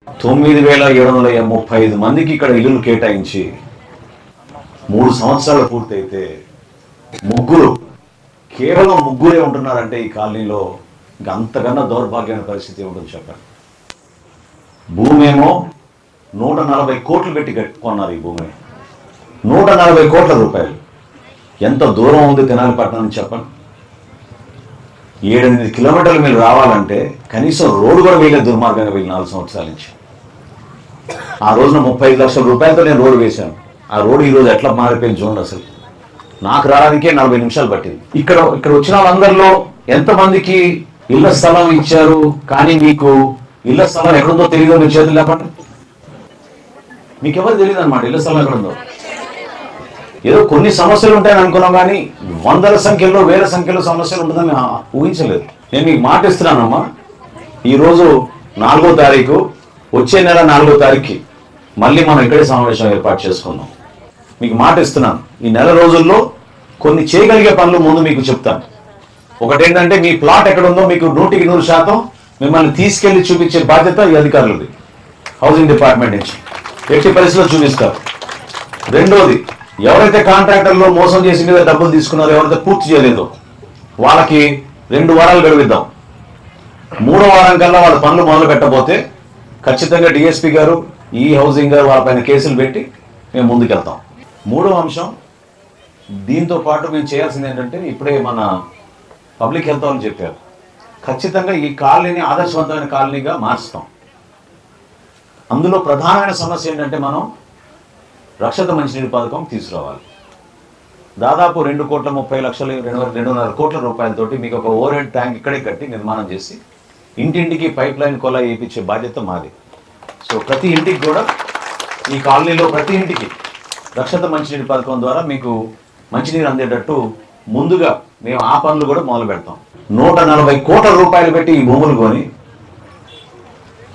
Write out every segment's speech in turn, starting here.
9,735 మందికి ఇక్కడ ఇల్లులు కేటాయించి 3 సంవత్సరాలు పూర్తయితే కేవలం ముగ్గురే ఉంటున్నారంటే ఈ కాలనీలో ఇంకా అంతకన్నా దౌర్భాగ్యమైన పరిస్థితి ఉంటుంది చెప్పండి. భూమి ఏమో 140 కోట్లు పెట్టి కొన్నారు. ఈ భూమిని 140 కోట్ల రూపాయలు. ఎంత దూరం ఉంది తెనాలిపట్నం నుంచి చెప్పండి. 7-8 కిలోమీటర్లు మీరు రావాలంటే కనీసం రోడ్డు కూడా వేయలేదు దుర్మార్గంగా వీళ్ళు 4 సంవత్సరాల నుంచి. ఆ రోజున 35 లక్షల రూపాయలతో నేను రోడ్డు వేశాను. ఆ రోడ్డు ఈరోజు ఎట్లా మారిపోయింది చూడండి. అసలు నాకు రావడానికే 40 నిమిషాలు పట్టింది. ఇక్కడ వచ్చిన వాళ్ళందరిలో ఎంతమందికి ఇళ్ల స్థలం ఇచ్చారు, కానీ మీకు ఇళ్ల స్థలం ఎక్కడుందో తెలియదో మీ చేతులు లేపండి. మీకు ఎవరు తెలియదు అనమాట ఇళ్ల స్థలం ఎక్కడుందో. ఏదో కొన్ని సమస్యలు ఉంటాయని అనుకున్నాం, కానీ వందల సంఖ్యలో వేల సంఖ్యలో సమస్యలు ఉంటుందని ఊహించలేదు. నేను మీకు మాట ఇస్తున్నానమ్మా, ఈరోజు 4వ తారీఖు, వచ్చే నెల 4వ తారీఖుకి మళ్ళీ మనం ఇక్కడే సమావేశం ఏర్పాటు చేసుకుందాం. మీకు మాట ఇస్తున్నాను, ఈ నెల రోజుల్లో కొన్ని చేయగలిగే పనులు ముందు మీకు చెప్తాను. ఒకటేంటంటే మీ ప్లాట్ ఎక్కడుందో మీకు 100% మిమ్మల్ని తీసుకెళ్లి చూపించే బాధ్యత ఈ అధికారులది, హౌసింగ్ డిపార్ట్మెంట్ నుంచి ఎట్టి పరిస్థితుల్లో చూపిస్తారు. రెండోది, ఎవరైతే కాంట్రాక్టర్లో మోసం చేసి మీద డబ్బులు తీసుకున్నారో, ఎవరైతే పూర్తి చేయలేదో వాళ్ళకి 2 వారాలు గడువిద్దాం. 3వ వారం కల్లా వాళ్ళ పనులు మొదలు పెట్టబోతే ఖచ్చితంగా డిఎస్పీ గారు, ఈ హౌసింగ్ గారు వాళ్ళపైన కేసులు పెట్టి మేము ముందుకెళ్తాం. 3వ అంశం, దీంతో పాటు మేము చేయాల్సింది ఏంటంటే, ఇప్పుడే మన పబ్లిక్ హెల్త్ వాళ్ళు చెప్పారు, ఖచ్చితంగా ఈ కాలనీని ఆదర్శవంతమైన కాలనీగా మార్చుతాం. అందులో ప్రధానమైన సమస్య ఏంటంటే, మనం రక్షిత మంచినీటి పథకం తీసుకురావాలి. దాదాపు 2,30,00,000 కోట్ల రూపాయలతోటి మీకు ఒక ఓవర్ హెడ్ ట్యాంక్ ఇక్కడే కట్టి నిర్మాణం చేసి ఇంటింటికి పైప్ లైన్ కొలాయి వేయించే బాధ్యత మాది. సో ప్రతి ఇంటికి కూడా, ఈ కాలనీలో ప్రతి ఇంటికి రక్షిత మంచినీటి పథకం ద్వారా మీకు మంచినీరు అందేటట్టు ముందుగా మేము ఆ పనులు కూడా మొదలు పెడతాం. 140 కోట్ల రూపాయలు పెట్టి ఈ భూములు కొని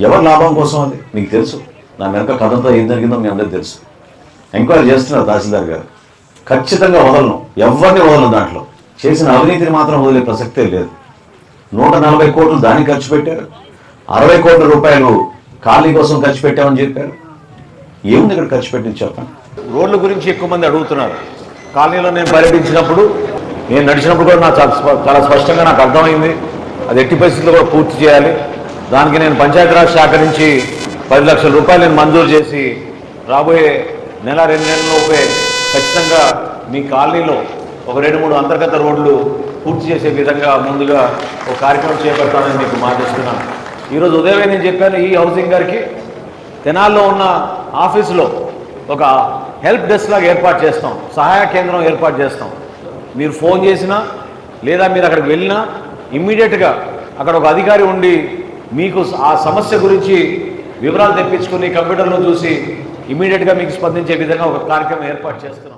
ఎవరి లాభం కోసం అది మీకు తెలుసు. దాని వెనక కథంతో ఏం జరిగిందో మీ అందరికీ తెలుసు. ఎంక్వైరీ చేస్తున్నారు తహసీల్దార్ గారు. ఖచ్చితంగా వదలను, ఎవరిని వదలను. దాంట్లో చేసిన అవినీతిని మాత్రం వదిలే ప్రసక్తే లేదు. 140 కోట్లు దానికి ఖర్చు పెట్టారు, 60 కోట్ల రూపాయలు ఖాళీ కోసం ఖర్చు పెట్టామని చెప్పారు. ఏముంది ఇక్కడ ఖర్చు పెట్టింది చెప్పండి. రోడ్ల గురించి ఎక్కువ మంది అడుగుతున్నారు. కాలనీలో నేను పర్యటించినప్పుడు, నేను నడిచినప్పుడు కూడా నాకు చాలా స్పష్టంగా నాకు అర్థమైంది, అది ఎట్టి పరిస్థితుల్లో కూడా పూర్తి చేయాలి. దానికి నేను పంచాయతీరాజ్ శాఖ నుంచి 10 లక్షల రూపాయలు నేను మంజూరు చేసి రాబోయే నెల 2 నెలల్లోపే ఖచ్చితంగా మీ కాలనీలో ఒక 2-3 అంతర్గత రోడ్లు పూర్తి చేసే విధంగా ముందుగా ఒక కార్యక్రమం చేపడతానని మీకు మాటిస్తున్నాను. ఈరోజు ఉదయమే నేను చెప్పాను, ఈ హౌసింగ్ గారికి తెనాల్లో ఉన్న ఆఫీసులో ఒక హెల్ప్ డెస్క్ లాగా ఏర్పాటు చేస్తాం, సహాయ కేంద్రం ఏర్పాటు చేస్తాం. మీరు ఫోన్ చేసినా లేదా మీరు అక్కడికి వెళ్ళినా ఇమ్మీడియట్గా అక్కడ ఒక అధికారి ఉండి మీకు ఆ సమస్య గురించి వివరాలు తెప్పించుకుని కంప్యూటర్లో చూసి ఇమ్మీడియట్గా మీకు స్పందించే విధంగా ఒక కార్యక్రమం ఏర్పాటు చేస్తున్నాం.